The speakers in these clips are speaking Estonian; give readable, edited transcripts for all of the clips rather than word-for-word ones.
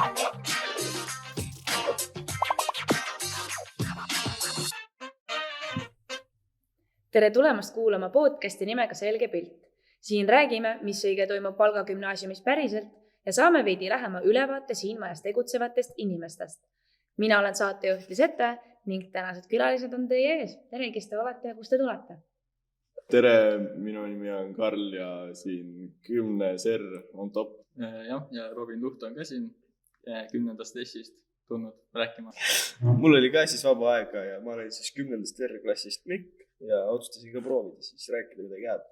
Tere tulemast kuulama podcasti nimega Selge pilt. Siin räägime, mis õige toimub Valga gümnaasiumis päriselt ja saame veidi lähema ülevaate siin majas tegutsevatest inimestest. Mina olen saatejuht Lisette ning tänased külalised on teie ees. Tere, kes te olete ja kust te tulete? Tere, minu nimi on Karl ja siin 10. R on top. Ja Robin Luht on ka siin 10. S-ist tulnud rääkima. Mul oli ka siis vaba aega ja ma olen siis 10. R klassist Mikk ja otsustasin ka proovida siis rääkida midagi head.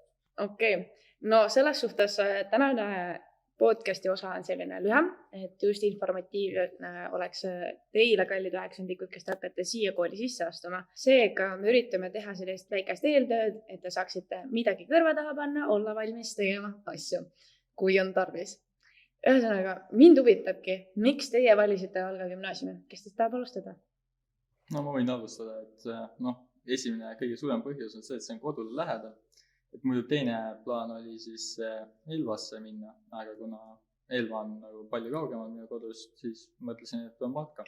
Okei. No selles suhtes tänane podcasti osa on selline lühem, et just informatiivne oleks teile, kallid üheksandikud, kes te hakkate siia kooli sisse astuma. Seega me üritame teha sellist väikest eeltööd, et te saaksite midagi kõrva taha panna, olla valmis tegema asju, kui on tarvis. Ühesõnaga, mind huvitabki, miks teie valisite Valga gümnaasiumi? Kes teist tahab alustada? No ma võin alustada, et esimene kõige suurem põhjus on see, et see on kodule lähedal. Et muidu teine plaan oli siis Elvasse minna, aga kuna Elva on nagu palju kaugemal minu kodust, siis mõtlesin, et pean matka.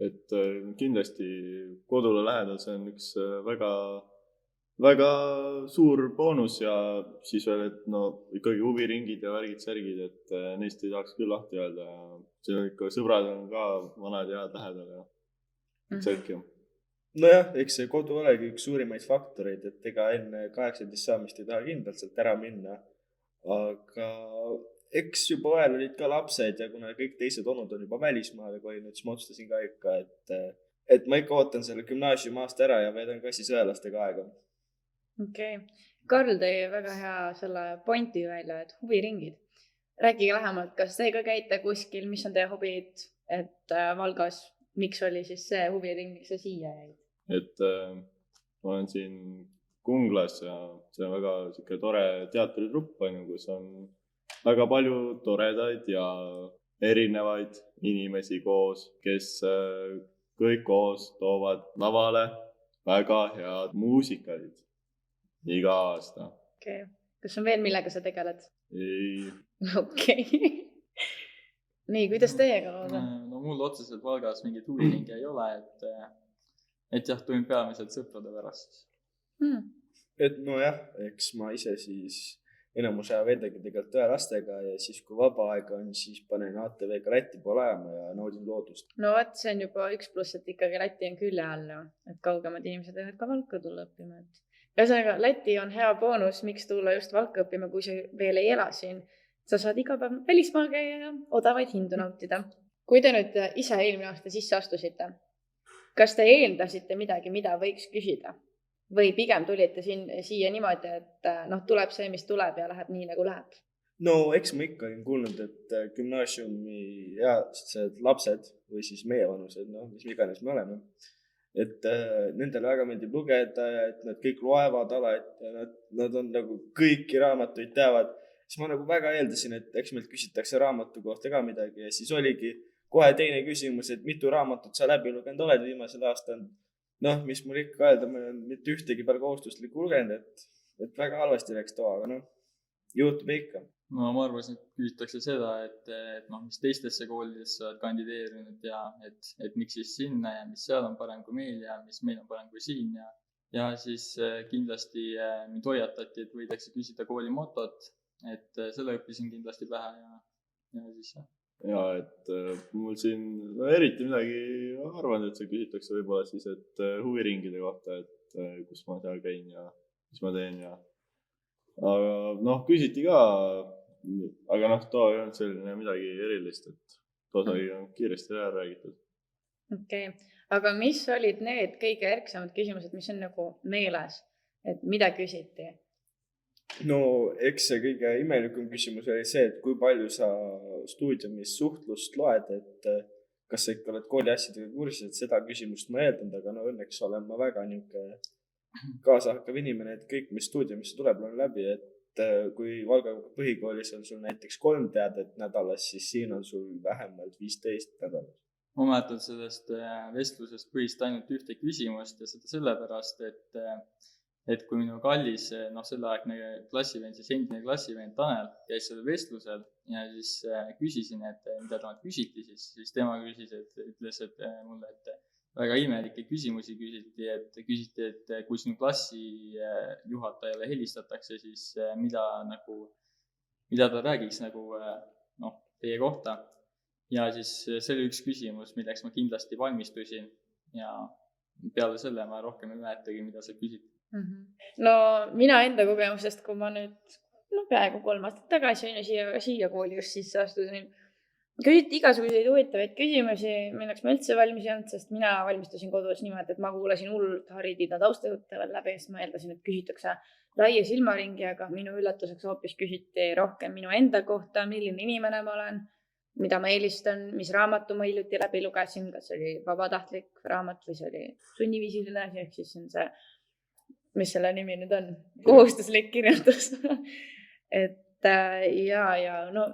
Et kindlasti kodule lähedal, see on üks väga suur boonus ja siis veel, et ikkagi huviringid ja värgid-särgid, et neist ei tahaks küll lahti öelda ja see on ikka sõbrad on ka vanad ja lähedal ja selge. Nojah, eks see kodu olegi üks suurimaid faktoreid, et ega enne 18 saamist ei taha kindlalt sealt ära minna. Aga eks juba vahel olid ka lapsed ja kuna kõik teised olnud on juba välismaale kolinud, siis ma otsustasin ka ikka, et ma ikka ootan selle gümnaasiumi aasta ära ja veedan ka siis õelastega aega. Okei. Karl tõi väga hea selle pointi välja, et huviringid. Rääkige lähemalt, kas te ka käite kuskil, mis on teie hobid, et Valgas, miks oli siis see huviring, miks see siia jäi? Et ma olen siin Kunglas ja see on väga tore teatritrupp, kus on väga palju toredaid ja erinevaid inimesi koos, kes kõik koos toovad lavale väga head muusikalid iga aasta. Okei. Kas on veel millega sa tegeled? Ei. Okei. Nii, kuidas teiega lood on? No mul otseselt Valgas mingit huviringi ei ole, et jah, tulin peamiselt sõprade pärast. Et nojah, eks ma ise siis enamus aja veedagi tegelikult õelastega ja siis kui vaba aega on, siis panen ATV-ga Läti poole ajama ja naudin loodust. No vot, see on juba üks pluss, et ikkagi Läti on külje all, et kaugemad inimesed võivad ka Valka tulla õppima. Ühesõnaga, Läti on hea boonus, miks tulla just Valka õppima, kui sa veel ei ela siin. Sa saad iga päev välismaal käia ja odavaid hindu nautida. Kui te nüüd ise eelmine aasta sisse astusite, kas te eeldasite midagi, mida võiks küsida? Või pigem tulite siia niimoodi, et tuleb see, mis tuleb ja läheb nii, nagu läheb? No eks ma ikka olen kuulnud, et gümnaasiumi lapsed või siis meie vanused, mis iganes me oleme, et nendele väga meeldib lugeda ja et nad kõik loevad alati ja nad on nagu kõiki raamatuid teavad. Siis ma nagu väga eeldasin, et eks meilt küsitakse raamatu kohta ka midagi ja siis oligi kohe teine küsimus, et mitu raamatut sa läbi lugenud oled viimasel aastal. Mis mul ikka öelda, ma olen mitte ühtegi peal kohustuslikku lugenud, et väga halvasti läks too, aga juhtub ikka. No ma arvasin, et küsitakse seda, et mis teistesse koolidesse oled kandideerinud ja et miks siis sinna ja mis seal on parem kui meil ja mis meil on parem kui siin ja siis kindlasti mind hoiatati, et võidakse küsida kooli motot, et selle õppisin kindlasti pähe ja siis jah. Ja, et mul siin eriti midagi arvan, et see küsitakse võib-olla siis, et huviringide kohta, et kus ma seal käin ja mis ma teen ja aga küsiti ka, aga too ei olnud selline midagi erilist, et too sai kiiresti ära räägitud. Okei. Aga mis olid need kõige ärksamad küsimused, mis on nagu meeles, et mida küsiti? No eks see kõige imelikum küsimus oli see, et kui palju sa stuudiumis suhtlust loed, et kas sa ikka oled kooli asjadega kursis, et seda küsimust ma eeldanud, aga õnneks olen ma väga kaasahakkav inimene, et kõik, mis stuudiumisse tuleb, on läbi, et kui Valga põhikoolis on sul näiteks 3 teadet nädalas, siis siin on sul vähemalt 15 nädalas. Ma mäletan sellest vestlusest põhist ainult ühte küsimust ja seda sellepärast, et kui minu kallis, selleaegne klassivend, siis endine klassivend Tanel käis sellel vestlusel ja siis küsisin, et mida temalt küsiti, siis tema ütles, et mulle, et väga imelikke küsimusi küsiti, et kui sinu klassijuhatajale helistatakse, siis mida ta räägiks teie kohta. Ja siis see oli üks küsimus, milleks ma kindlasti valmistusin ja peale selle ma rohkem ei mäletagi, mida sa küsisid. No mina enda kogemusest, kui ma nüüd peaaegu 3 aastat tagasi siia kooli just sisse astusin, küsiti igasuguseid huvitavaid küsimusi, milleks ma üldse valmis ei olnud, sest mina valmistusin kodus niimoodi, et ma kuulasin hullult Harri Tiida taustajutte läbi, sest ma eeldasin, et küsitakse laia silmaringi, aga minu üllatuseks hoopis küsiti rohkem minu enda kohta, milline inimene ma olen, mida ma eelistan, mis raamatu ma hiljuti läbi lugesin, kas oli vabatahtlik raamat või see oli sunniviisiline, ehk siis see on see, mis selle nimi nüüd on, kohustuslik kirjandus. Et no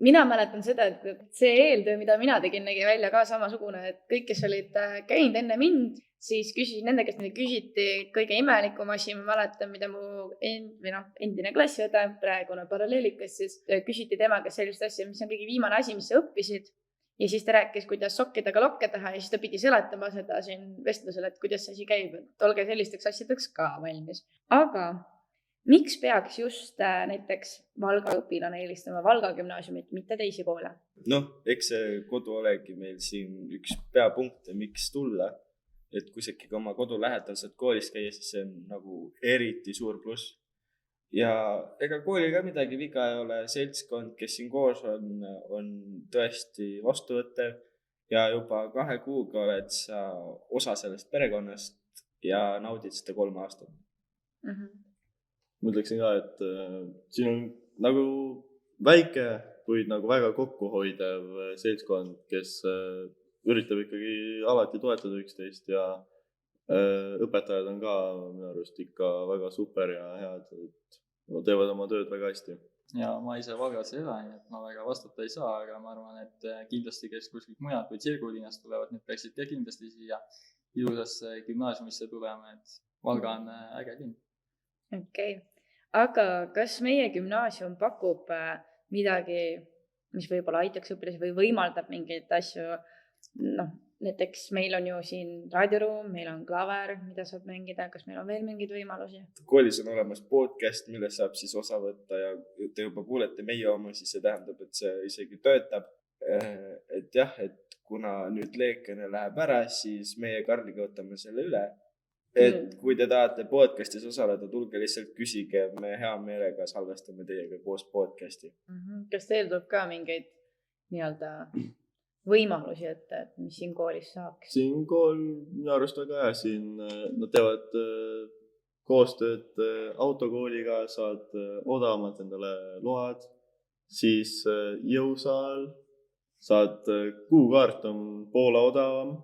mina mäletan seda, et see eeltöö, mida mina tegin, nägi välja ka samasugune, et kõik, kes olid käinud enne mind, siis küsisin nende, kes neid küsiti kõige imelikum asi, ma mäletan, mida mu endine klassiõde, praegune paralleelikas, siis küsiti temaga sellist asja, mis on kõige viimane asi, mis sa õppisid. Ja siis ta rääkis, kuidas sokkidega lokke teha ja siis ta pidi seletama seda siin vestlusel, et kuidas see asi käib, et olge sellisteks asjadeks ka valmis. Aga miks peaks just näiteks Valga õpilane eelistama Valga gümnaasiumit, mitte teisi koole? Eks see kodu olegi meil siin üks peapunkte, miks tulla. Et kui sa ikkagi oma kodu lähedal saad koolis käia, siis see on nagu eriti suur pluss. Ja ega kooli ka midagi viga ei ole, seltskond, kes siin koos on tõesti vastuvõttev ja juba 2 kuuga oled sa osa sellest perekonnast ja naudid seda 3 aastat. Ma ütleksin ka, et siin on nagu väike, kuid nagu väga kokkuhoidev seltskond, kes üritab ikkagi alati toetada üksteist ja õpetajad on ka minu arust ikka väga super ja head, et teevad oma tööd väga hästi. Ja ma ise Valgas ei ole, nii et ma väga vastata ei saa, aga ma arvan, et kindlasti kes kuskilt mujalt või Tsirgulinnast tulevad, need peaksid ka kindlasti siia ilusasse gümnaasiumisse tulema, et Valga on äge linn. Okei. Aga kas meie gümnaasium pakub midagi, mis võib-olla aitaks õpilasi või võimaldab mingeid asju? Näiteks meil on ju siin raadioruum, meil on klaver, mida saab mängida, kas meil on veel mingeid võimalusi? Koolis on olemas podcast, millest saab siis osa võtta ja te juba kuulete meie oma, siis see tähendab, et see isegi töötab. Et jah, et kuna nüüd Leekene läheb ära, siis meie Karliga võtame selle üle. Et kui te tahate podcastis osaleda, tulge lihtsalt küsige, me hea meelega salvestame teiega koos podcasti. Kas teil tuleb ka mingeid nii-öelda võimalusi, et mis siin koolis saaks? Siin kool minu arust väga hea, siin nad teevad koostööd autokooliga, saad odavamalt endale load, siis jõusaal, saad kuukaart on poole odavam,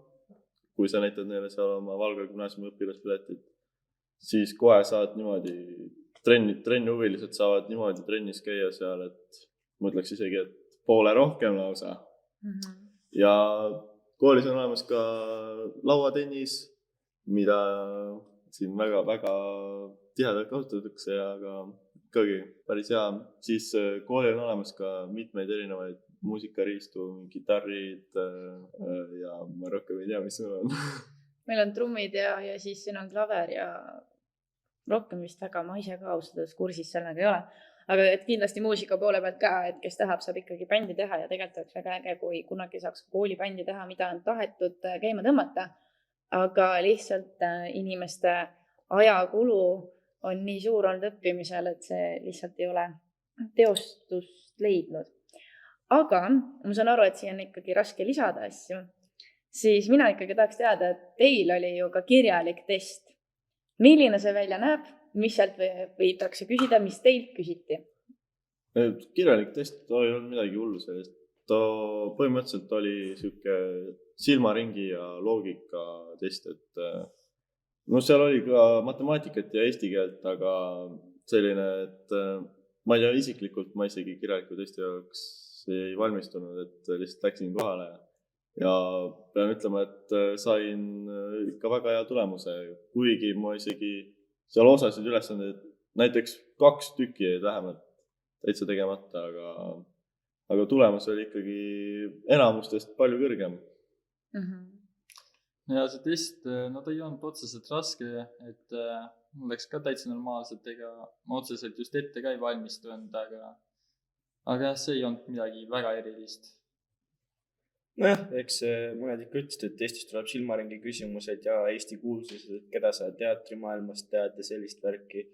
kui sa näitad neile seal oma Valga gümnaasiumi õpilaspiletit, siis kohe saad niimoodi, trenni huvilised saavad niimoodi trennis käia seal, et ma ütleks isegi, et poole rohkem lausa. Ja koolis on olemas ka lauatennis, mida siin väga tihedalt kasutatakse ja ka ikkagi päris hea. Siis koolil on olemas ka mitmeid erinevaid muusikariistu, kitarrid ja ma rohkem ei tea, mis sul on. Meil on trummid ja siis siin on klaver ja rohkem vist väga ma ise ka ausalt kursis sellega ei ole. Aga et kindlasti muusika poole pealt ka, et kes tahab, saab ikkagi bändi teha ja tegelikult oleks väga äge, kui kunagi saaks koolibändi teha, mida on tahetud käima tõmmata. Aga lihtsalt inimeste ajakulu on nii suur olnud õppimisel, et see lihtsalt ei ole teostust leidnud. Aga ma saan aru, et siin on ikkagi raske lisada asju. Siis mina ikkagi tahaks teada, et teil oli ju ka kirjalik test. Milline see välja näeb? Mis sealt võidakse küsida, mis teilt küsiti? Kirjalik test ei olnud midagi hullu sellest. Ta põhimõtteliselt oli siuke silmaringi ja loogika test, et seal oli ka matemaatikat ja eesti keelt, aga selline, et ma ei tea isiklikult, ma isegi kirjaliku testi jaoks ei valmistunud, et lihtsalt läksin kohale ja pean ütlema, et sain ikka väga hea tulemuse, kuigi ma isegi seal osasid ülesandeid, näiteks 2 tükki jäid vähemalt täitsa tegemata, aga tulemus oli ikkagi enamustest palju kõrgem. Ja see test, no ta ei olnud otseselt raske, et mul läks ka täitsa normaalselt, ega ma otseselt just ette ka ei valmistunud, aga jah, see ei olnud midagi väga erilist. Nojah, eks mõned ikka ütlesid, et Eestis tuleb silmaringi küsimused ja Eesti kuulsused, et keda sa teatrimaailmast tead ja sellist värki.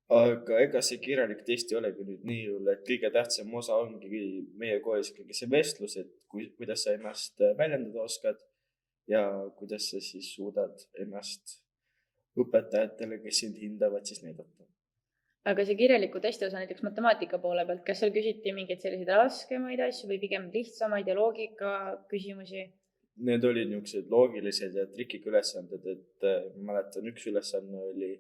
Aga ega see kirjalik test ei olegi nüüd nii hull, et kõige tähtsam osa ongi meie koolis ikkagi see vestlus, et kuidas sa ennast väljendada oskad ja kuidas sa siis suudad ennast õpetajatele, kes sind hindavad, siis näidata. Aga see kirjaliku testi osa näiteks matemaatika poole pealt, kas seal küsiti mingeid selliseid raskemaid asju või pigem lihtsamaid ja loogika küsimusi? Need olid niisugused loogilised ja trikika ülesanded, et ma mäletan, üks ülesanne oli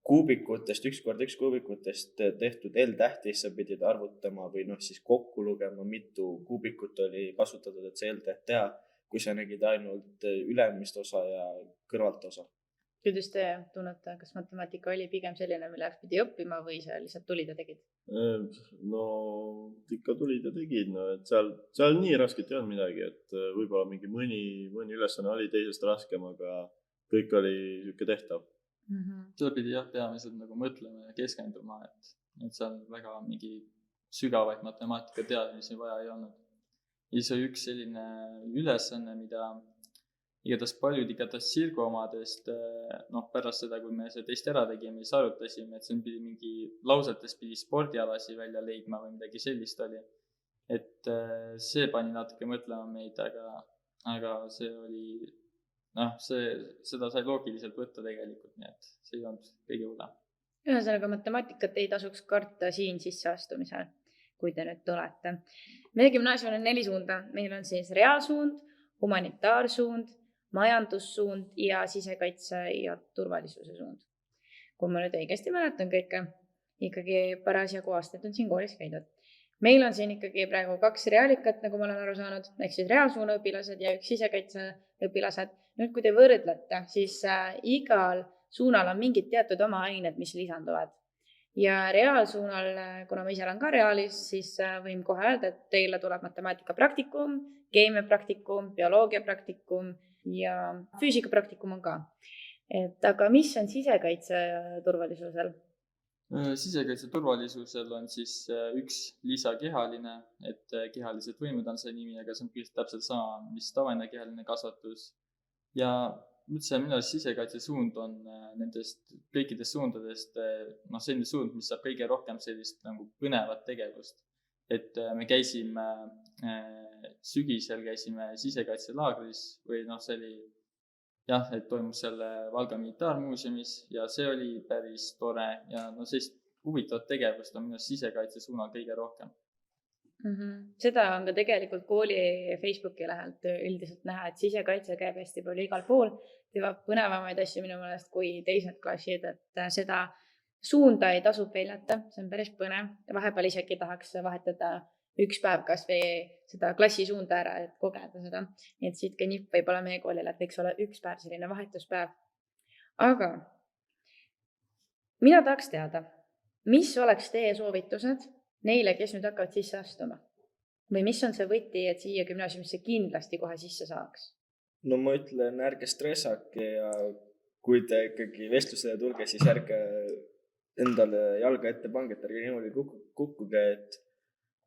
kuubikutest, 1x1 kuubikutest tehtud L-tähti, sa pidid arvutama või siis kokku lugema, mitu kuubikut oli kasutatud, et see L-täht teha, kui sa nägid ainult ülemist osa ja kõrvalt osa. Kuidas te tunnete, kas matemaatika oli pigem selline, milleks pidi õppima või sa lihtsalt tulid ja tegid? No ikka tulid ja tegid, no et seal nii rasket ei olnud midagi, et võib-olla mingi mõni ülesanne oli teisest raskem, aga kõik oli niisugune tehtav. Seda pidi jah peamiselt nagu mõtlema ja keskenduma, et seal väga mingi sügavaid matemaatika teadmisi vaja ei olnud. Ja see oli üks selline ülesanne, mida igatahes paljud Sirgo omadest, pärast seda, kui me see testi ära tegime, siis arutasime, et see pidi mingi lausetes pidi spordialasi välja leidma või midagi sellist oli. Et see pani natuke mõtlema meid, aga see oli, seda sai loogiliselt võtta tegelikult, nii et see ei olnud kõige hullem. Ühesõnaga matemaatikat ei tasuks karta siin sisseastumisel, kui te nüüd tulete. Meie gümnaasiumil on 4 suunda. Meil on siis reaalsuund, humanitaarsuund, majandussuund ja sisekaitse ja turvalisuse suund. Kui ma nüüd õigesti mäletan kõike, ikkagi parasjagu aastaid on siin koolis käidud. Meil on siin ikkagi praegu 2 reaalikat, nagu ma olen aru saanud, ehk siis reaalsuuna õpilased ja 1 sisekaitse õpilased. Nüüd, kui te võrdlete, siis igal suunal on mingid teatud oma ained, mis lisanduvad. Ja reaalsuunal, kuna ma ise olen ka reaalis, siis võin kohe öelda, et teile tuleb matemaatika praktikum, keemia praktikum, bioloogia praktikum ja füüsika praktikum on ka. Aga mis on sisekaitse turvalisusel? Sisekaitse turvalisusel on siis 1 lisakehaline, et kehalised võimed on see nimi, aga see on täpselt sama, mis tavaline kehaline kasvatus. Ja üldse minu sisekaitse suund on nendest kõikidest suundadest selline suund, mis saab kõige rohkem sellist nagu põnevat tegevust. Et me käisime sügisel sisekaitselaagris või see oli jah, et toimus selle Valga militaarmuuseumis ja see oli päris tore ja sellist huvitavat tegevust on minu sisekaitse suunal kõige rohkem. Seda on ka tegelikult kooli Facebooki lehelt üldiselt näha, et sisekaitse käib hästi palju igal pool. Teevad põnevamaid asju minu meelest kui teised klassid, et seda suunda ei tasu peljata, see on päris põnev. Vahepeal isegi tahaks vahetada 1 päev kas või seda klassisuunda ära, et kogeda seda. Nii et siit ka nipp võib-olla meie koolile, et võiks olla 1 päev selline vahetuspäev. Aga mina tahaks teada, mis oleks teie soovitused neile, kes nüüd hakkavad sisse astuma? Või mis on see võti, et siia gümnaasiumisse kindlasti kohe sisse saaks? No ma ütlen, ärge stressake ja kui te ikkagi vestlusele tulge, siis ärge endale jalga ette pange, et ärge niimoodi kukkuge, et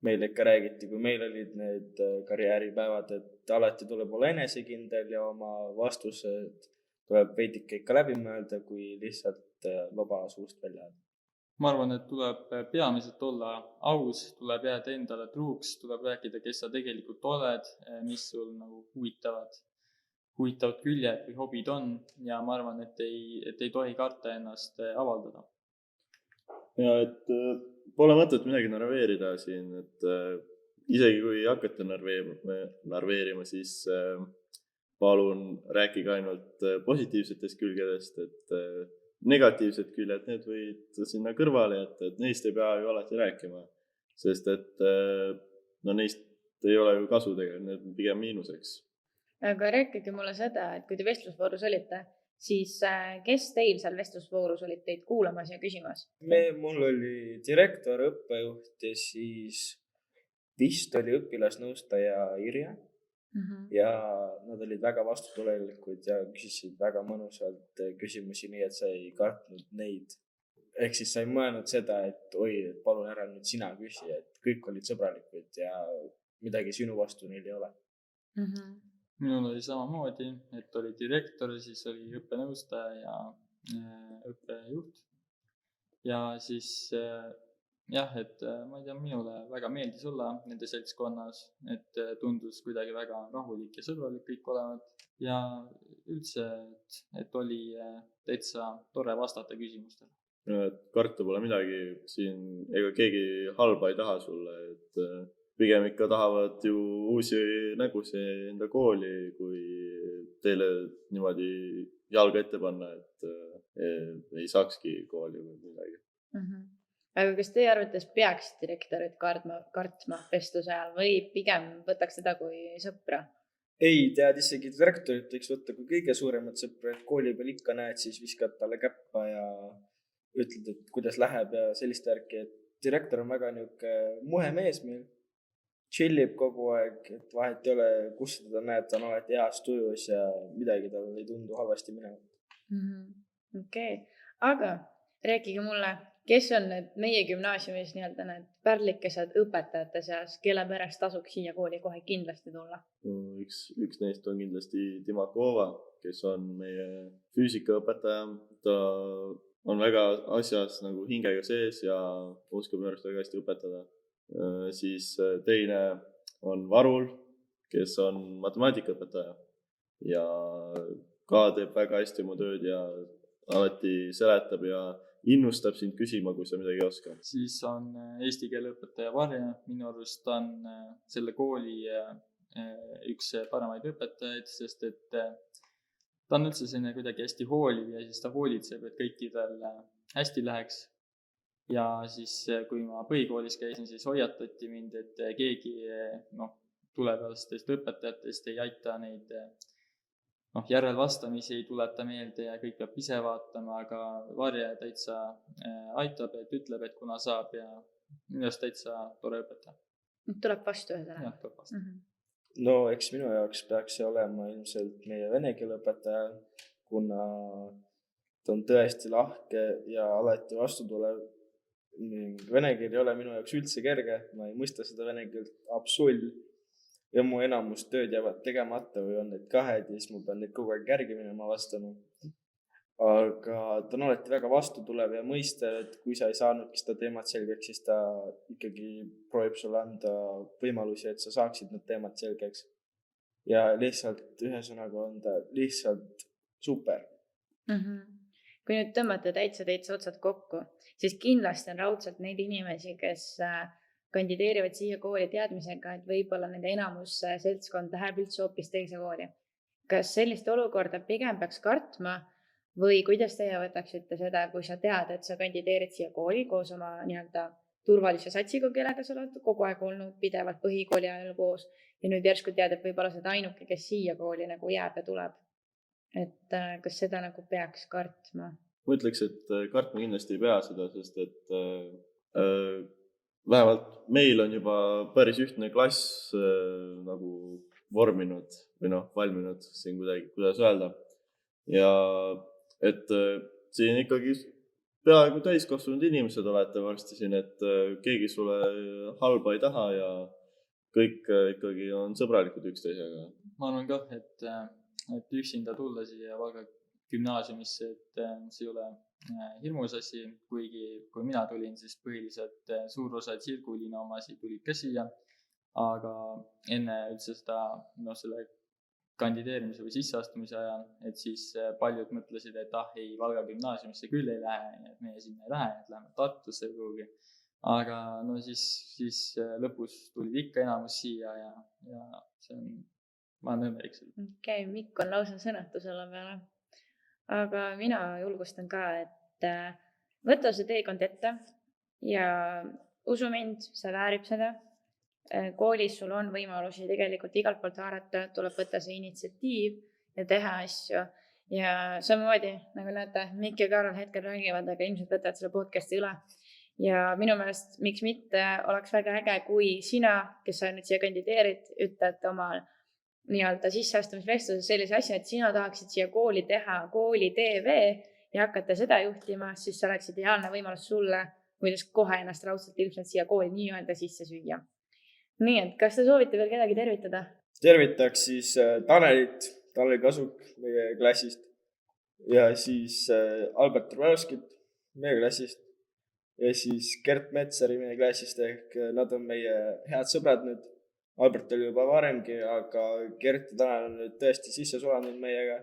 meile ikka räägiti, kui meil olid need karjääripäevad, et alati tuleb olla enesekindel ja oma vastused tuleb veidike ikka läbi mõelda, kui lihtsalt vaba suust välja jääda. Ma arvan, et tuleb peamiselt olla aus, tuleb jääda endale truuks, tuleb rääkida, kes sa tegelikult oled, mis sul nagu huvitavad küljed või hobid on ja ma arvan, et ei tohi karta ennast avaldada. Ja et pole mõtet midagi narveerida siin, et isegi kui hakkate narveerima, siis palun rääkige ainult positiivsetest külgedest, et negatiivsed küljed, need võid sinna kõrvale jätta, et neist ei pea ju alati rääkima, sest et neist ei ole ju kasu tegelikult, need on pigem miinuseks. Aga rääkige mulle seda, et kui te vestlusvoorus olite, siis kes teil seal vestlusvoorus olid teid kuulamas ja küsimas? Mul oli direktor, õppejuht ja siis vist oli õpilasnõustaja Irja. Ja nad olid väga vastutulelikud ja küsisid väga mõnusalt küsimusi, nii et sa ei kartnud neid. Ehk siis sa ei mõelnud seda, et oi, et palun ära nüüd sina küsi, et kõik olid sõbralikud ja midagi sinu vastu neil ei ole. Minul oli samamoodi, et oli direktor, siis oli õppenõustaja ja õppejuht. Ja siis jah, et ma ei tea, minule väga meeldis olla nende seltskonnas, et tundus kuidagi väga rahulik ja sõbralik kõik olevat ja üldse, et oli täitsa tore vastata küsimustele. Karta pole midagi, siin ega keegi halba ei taha sulle, et pigem ikka tahavad ju uusi nägusid enda kooli, kui teile niimoodi jalga ette panna, et ei saakski kooli või midagi. Aga kas teie arvates peaks direktorit kartma vestluse ajal või pigem võtaks seda kui sõpra? Ei, tead, isegi direktorit võiks võtta kui kõige suuremat sõpra, et kooli peal ikka näed, siis viskad talle käppa ja ütled, et kuidas läheb ja sellist värki, et direktor on väga niisugune muhe mees meil, chillib kogu aeg, et vahet ei ole, kus seda näed, ta on alati heas tujus ja midagi tal ei tundu halvasti minema. Okei, aga rääkige mulle, kes on need meie gümnaasiumis nii-öelda need pärlikesed õpetajate seas, kelle pärast tasuks siia kooli kohe kindlasti tulla? Üks neist on kindlasti Timakova, kes on meie füüsikaõpetaja. Ta on väga asjas nagu hingega sees ja oskab minu arust väga hästi õpetada. Siis teine on Varul, kes on matemaatikaõpetaja ja ka teeb väga hästi oma tööd ja alati seletab ja innustab sind küsima, kui sa midagi ei oska. Siis on eesti keele õpetaja Varja, minu arust on selle kooli üks paremaid õpetajaid, sest et ta on üldse selline kuidagi hästi hooliv ja siis ta hoolitseb, et kõikidel hästi läheks. Ja siis, kui ma põhikoolis käisin, siis hoiatati mind, et keegi tulevastest õpetajatest ei aita neid järelvastamisi ei tuleta meelde ja kõik peab ise vaatama, aga Varje täitsa aitab, et ütleb, et kuna saab ja minust täitsa tore õpetaja. Tuleb vastu ühesõnaga. Jah, tuleb vastu. No eks minu jaoks peaks see olema ilmselt meie vene keele õpetaja, kuna ta on tõesti lahke ja alati vastu tulev. Vene keel ei ole minu jaoks üldse kerge, ma ei mõista seda vene keelt absol. Ja mu enamus tööd jäävad tegemata või on need kahed ja siis ma pean neid kogu aeg järgi minema vastama. Aga ta on alati väga vastu tulev ja mõistev, et kui sa ei saanudki seda teemat selgeks, siis ta ikkagi proovib sulle anda võimalusi, et sa saaksid need teemad selgeks. Ja lihtsalt ühesõnaga on ta lihtsalt super. Kui nüüd tõmmata täitsa otsad kokku, siis kindlasti on raudselt neid inimesi, kes kandideerivad siia kooli teadmisega, et võib-olla nende enamus seltskond läheb üldse hoopis teise kooli. Kas sellist olukorda pigem peaks kartma või kuidas teie võtaksite seda, kui sa tead, et sa kandideerid siia kooli koos oma nii-öelda turvalise satsiga, kellega sa oled kogu aeg olnud pidevalt põhikooli ajal koos ja nüüd järsku tead, et võib-olla sa oled ainuke, kes siia kooli nagu jääb ja tuleb. Et kas seda nagu peaks kartma? Ma ütleks, et kartma kindlasti ei pea seda, sest et vähemalt meil on juba päris ühtne klass nagu vorminud või valminud siin kuidagi, kuidas öelda. Ja et siin ikkagi peaaegu täiskasvanud inimesed olete varsti siin, et keegi sulle halba ei taha ja kõik ikkagi on sõbralikud üksteisega. Ma arvan ka, et üksinda tulla siia Valga gümnaasiumisse, et see ei ole hirmus asi, kuigi kui mina tulin, siis põhiliselt suur osa tsirkulina omasi tulid ka siia, aga enne üldse seda selle kandideerimise või sisseastumise ajal, et siis paljud mõtlesid, et ei, Valga gümnaasiumisse küll ei lähe, et meie sinna ei lähe, et läheme Tartusse kuhugi. Aga siis lõpus tulid ikka enamus siia ja see on, ma olen õnnelik selle. Okei, Mikk on lausa sõnatu selle peale. Aga mina julgustan ka, et võta see teekond ette ja usu mind, sa väärib seda. Koolis sul on võimalusi tegelikult igalt poolt haarata, tuleb võtta see initsiatiiv ja teha asju. ja samamoodi, nagu näete, Mikk ja Karl hetkel räägivad, aga ilmselt võtavad selle podcasti üle. Ja minu meelest, miks mitte, oleks väga äge, kui sina, kes sa nüüd siia kandideerid, ütled omal nii-öelda sisseastumisvestluses sellise asja, et sina tahaksid siia kooli teha kooli TV ja hakata seda juhtima, siis see oleks ideaalne võimalus sulle, kuidas kohe ennast raudselt ilmselt siia kooli nii-öelda sisse süüa. Nii, et kas te soovite veel kedagi tervitada? Tervitaks siis Tanelit, Tanel Kasuk meie klassist ja siis Albert Trvalskit meie klassist ja siis Gert Metsari meie klassist ehk nad on meie head sõbrad nüüd. Albert oli juba varemgi, aga Gert ja Tanel on nüüd tõesti sisse sulanud meiega.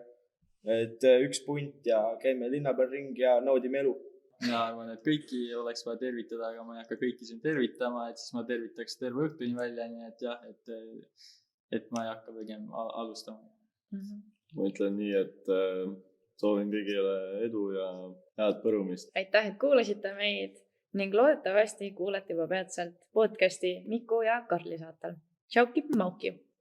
Et üks punt ja käime linna peal ringi ja naudime elu. Ja arvan, et kõiki oleks vaja tervitada, aga ma ei hakka kõiki siin tervitama, et siis ma tervitaks terve õhtuni välja, nii et jah, et ma ei hakka pigem alustama. Ma ütlen nii, et soovin kõigile edu ja head põrumist. Aitäh, et kuulasite meid ning loodetavasti kuulete juba peatselt podcasti Miku ja Karli saatel. Tšauki, mauki!